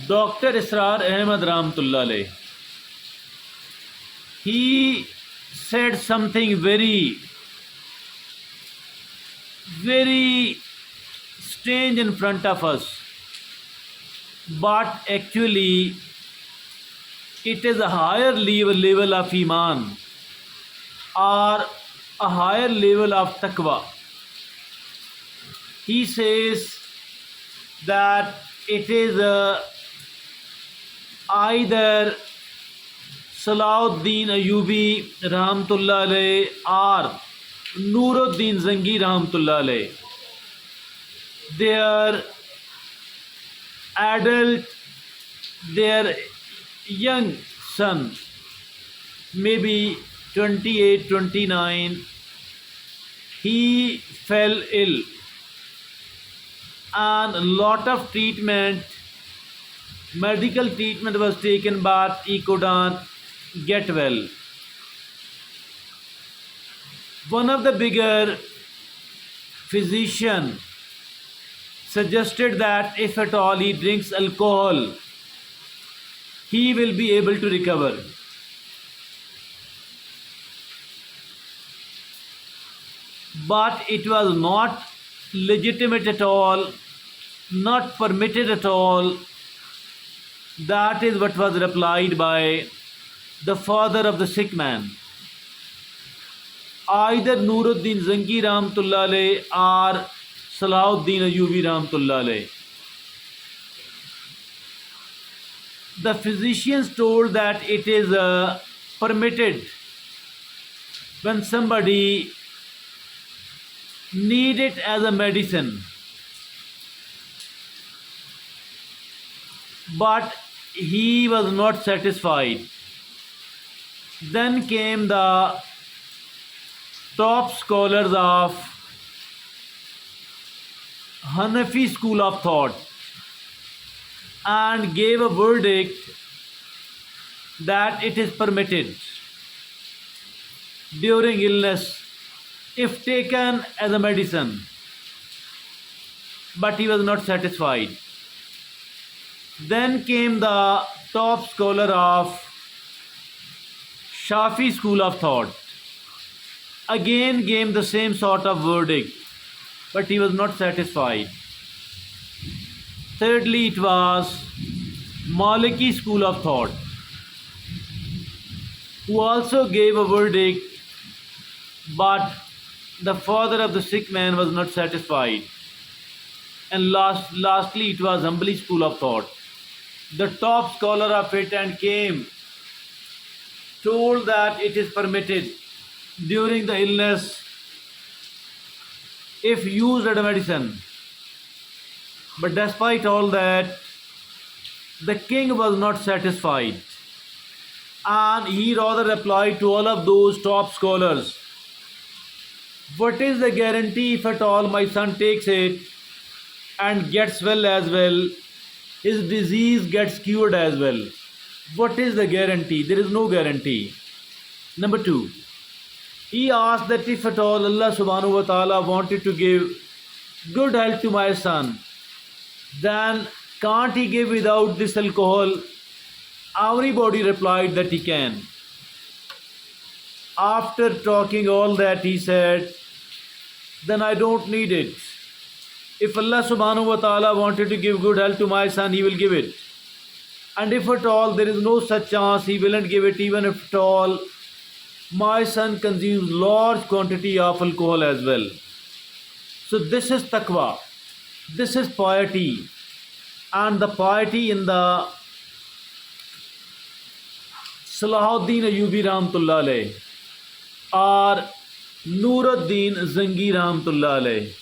Dr. Israr Ahmed Rahmatullah alayh, he said something very, very strange in front of us, but actually it is a higher level of Iman or a higher level of Taqwa. He says that it is either Salahuddin Ayyubi Rahmatullah alayh or Nuruddin Zangi Rahmatullah alayh. Their adult, their young son, maybe 28, 29, he fell ill and a lot of treatment, medical treatment was taken, but he couldn't get well. One of the bigger physician suggested that if at all he drinks alcohol, he will be able to recover. But it was not legitimate at all, not permitted at all. That is what was replied by the father of the sick man. Either Nuruddin Zangi Rahmatullah alayh or Salahuddin Ayyubi Rahmatullah alayh. The physicians told that it is permitted when somebody need it as a medicine, but he was not satisfied. Then came the top scholars of Hanafi school of thought and gave a verdict that it is permitted during illness if taken as a medicine, but he was not satisfied. Then came the top scholar of Shafi school of thought, again gave the same sort of verdict, but he was not satisfied. Thirdly, it was Maliki school of thought, who also gave a verdict, but the father of the sick man was not satisfied. And lastly, it was Hanbali school of thought. The top scholar of it and came, told that it is permitted during the illness if used as a medicine. But despite all that, the king was not satisfied, and he rather replied to all of those top scholars, what is the guarantee if at all my son takes it and gets well as well, his disease gets cured as well? What is the guarantee? There is no guarantee. Number two, he asked that if at all Allah subhanahu wa ta'ala wanted to give good health to my son, then can't he give without this alcohol? Everybody replied that he can. After talking all that, he said, then I don't need it. If Allah subhanahu wa ta'ala wanted to give good health to my son, he will give it. And if at all there is no such chance, he will not give it, even if at all my son consumes large quantity of alcohol as well. So this is taqwa, this is piety, and the piety in the Salahuddin Ayyubi Rahmatullah alayh or Nuruddin Zangi Rahmatullah alayh.